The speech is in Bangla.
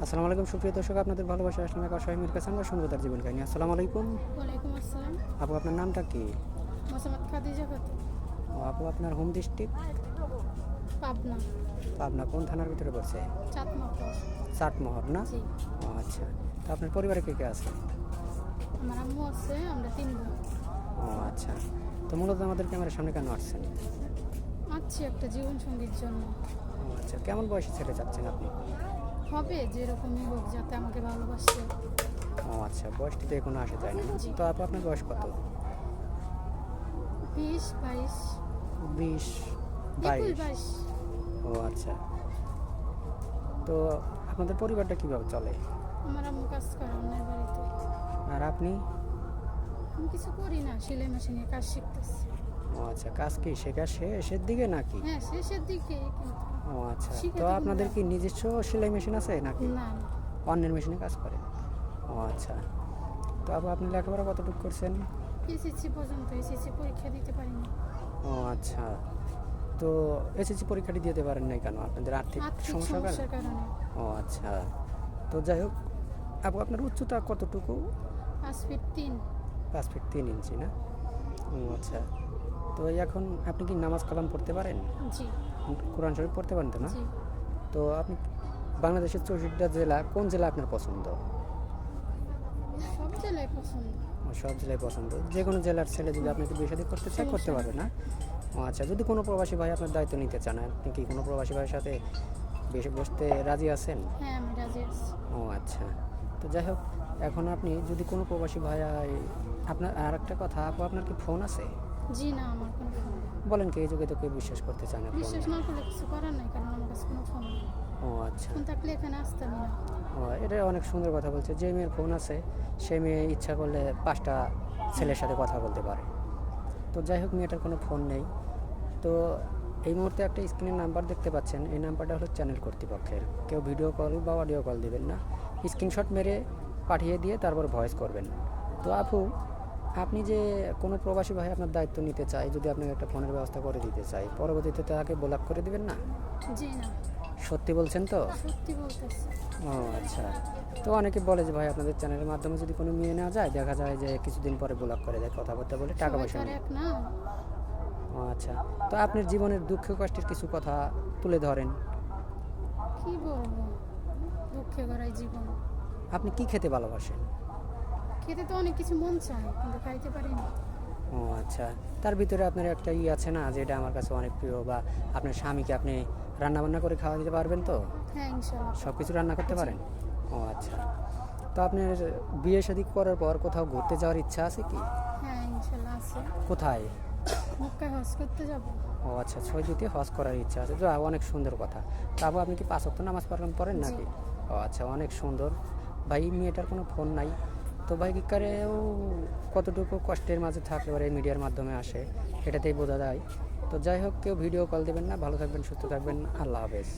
আসসালামু আলাইকুম সুপ্রিয় দর্শক, আপনাদের ভালোবাসা আসলাম এক অসহায় মেয়ের কাছে আমরা সুন্দরতার জীবন কাহিনী। আসসালামু আলাইকুম। ওয়ালাইকুম আসসালাম। আপু, আপনার নামটা কি? মোসাম্মদ খাদিজা খাতুন। ও আপু, আপনার হোম ডিস্ট্রিক্ট? পাবনা। পাবনা কোন থানার ভিতরে পড়ছে? চাটমোহর। চাটমোহর না? জি। ও আচ্ছা। তো আপনার পরিবারে কে কে আছে? আমার আম্মু আছে, আমরা 3 বোন। ও আচ্ছা। তো মূলত আমাদের ক্যামেরার সামনে কেন আসছেন? আছি একটা জীবন সঙ্গীর জন্য। ও আচ্ছা, কেমন বয়সী ছেলে চাচ্ছেন আপনি? হবে যেরকমই হোক, যাতে আমাকে ভালোবাসে। ও আচ্ছা, বয়সটি তো এখনো আসে যায় না। জি। তো আপু, আপনার বয়স কত? 20, 22। 20, 21, 22? 22। ও আচ্ছা। তো আপনাদের পরিবারটা কীভাবে চলে? আমার আম্মু কাজ করে অন্যের বাড়িতে। আর আপনি? আমি কিছু করি না, সেলাই মেশিনে কাজ শিখতেছি। ও আচ্ছা, কাজ কি শেখা শেষের দিকে নাকি? হ্যাঁ, শেষের দিকে কিন্তু ও আচ্ছা। শিখে তো তো কোনো আপনাদের লাভ কি নেই। নিজস্ব সেলাই মেশিন আছে নাকি না, না। অন্যের মেশিনে কাজ করেন? ও আচ্ছা। তো আপনি লেখাপড়া কতটুকু করছেন? এসএসসি পর্যন্ত, এসএসসি পরীক্ষা দিতে পারিনি। ও আচ্ছা। তো এসএসসি পরীক্ষাটি দিতে পারেন নাই কেন? আপনাদের আর্থিক আর্থিক সমস্যার কারণে? সমস্যার কারণে। ও আচ্ছা। তো যাই হোক, আপনার উচ্চতা কতটুকু? 5 ফিট 3। 5 ফিট 3 ইঞ্চি না? ও আচ্ছা। তো এখন আপনি কি নামাজ কালাম পড়তে পারেন? জি। কোরআন শরীফ পড়তে পারেন তো না? জি। তো আপনি বাংলাদেশের 64টা জেলা, কোন জেলা আপনার পছন্দ? সব জেলায় পছন্দ। ও, সব জেলায় পছন্দ। যে কোনো জেলার ছেলে যদি আপনাকে বিয়ে শাদী করতে চায় করতে সমস্যা পারবে নেই। না? ও আচ্ছা। যদি কোনো প্রবাসী ভাই আপনার দায়িত্ব নিতে চান, আপনি কি কোনো প্রবাসী ভাইয়ের সাথে বেশি বসতে রাজি আছেন? হ্যাঁ, আমি রাজি আছি। ও আচ্ছা। তো যাই হোক, এখন আপনি যদি কোনো প্রবাসী ভাই, আপনার আর একটা কথা আপু, আপনার কি ফোন আছে? জি না, আমার কোনো ফোন নেই। বলেন কি, এই যুগে তো কেউ বিশ্বাস করতে চায় না ফোন বিশ্বাস নেই। না করলে কিছু করার নাই, কারণ আমার কাছে কোনো ফোন নেই। ও আচ্ছা। ফোন থাকলে এখানে আসতামই না। ও, এটা অনেক সুন্দর কথা বলছে। যে মেয়ের ফোন আছে সে মেয়ে ইচ্ছা করলে 5টা ছেলের সাথে কথা বলতে পারে। তো যাই হোক, মেয়েটার কোনো ফোন নেই। তো এই মুহূর্তে একটা স্ক্রিনের নাম্বার দেখতে পাচ্ছেন, এই নাম্বারটা হলো চ্যানেল কর্তৃপক্ষের। কেউ ভিডিও কল বা অডিও কল দিবেন না, স্ক্রিনশট মেরে পাঠিয়ে দিয়ে তারপর ভয়েস করবেন। তো আপু, আপনি যে কোনো প্রবাসী ভাই আপনার দায়িত্ব নিতে চায়, যদি আপনাকে একটা ফোনের ব্যবস্থা করে দিতে চাই, পরবর্তীতে তাকে ব্লক করে দিবেন না? জি না, সত্যি বলছেন তো? সত্যি বলতেছি। ও আচ্ছা। তো অনেকে বলে যে ভাই আপনাদের চ্যানেলের মাধ্যমে যদি কোনো মেয়ে নেওয়া যায়, দেখা যায় যে কিছুদিন পরে ব্লক করে দেয়, কথাবার্তা বলে টাকা সবাই তো পয়সা আর নেই। এক না। ও আচ্ছা। তো আপনার জীবনের দুঃখ কষ্টের কিছু কথা তুলে ধরেন। কি বলবো, দুঃখে গড়াই জীবন। আপনি কি খেতে ভালোবাসেন? খেতে তো অনেক কিছু মন চায়, কিন্তু খাইতে পারি না। ও আচ্ছা। তার ভিতরে আপনার একটা আছে না, যে এটা আমার কাছে অনেক প্রিয়, বা আপনার স্বামীকে আপনি রান্নাবান্না করে খাওয়া দিতে পারবেন তো? হ্যাঁ, ইনশাল্লাহ। সব কিছু রান্না করতে জি। পারেন? ও আচ্ছা। তো আপনার বিয়ে শাদী করার পর কোথাও ঘুরতে যাওয়ার ইচ্ছা আছে কি? হ্যাঁ, ইনশাল্লাহ আছে। কোথায়? মক্কায় হজ করতে যাব। ও আচ্ছা, সৌদিতে হজ করার ইচ্ছা আছে। যা, অনেক সুন্দর কথা। তারপর আপনি কি 5 ওয়াক্ত নামাজ পড়েন জি। নাকি? ও আচ্ছা, অনেক সুন্দর। ভাই, মেয়েটার কোনো ফোন নাই। তো ভাই, কারেও কতটুকু কষ্টের মাঝে থাকলে পারে মিডিয়ার মাধ্যমে আসে, এটাতেই বোঝা যায়। তো যাই হোক, কেউ ভিডিও কল দেবেন না। ভালো থাকবেন, সুস্থ থাকবেন। আল্লাহ হাফেজ।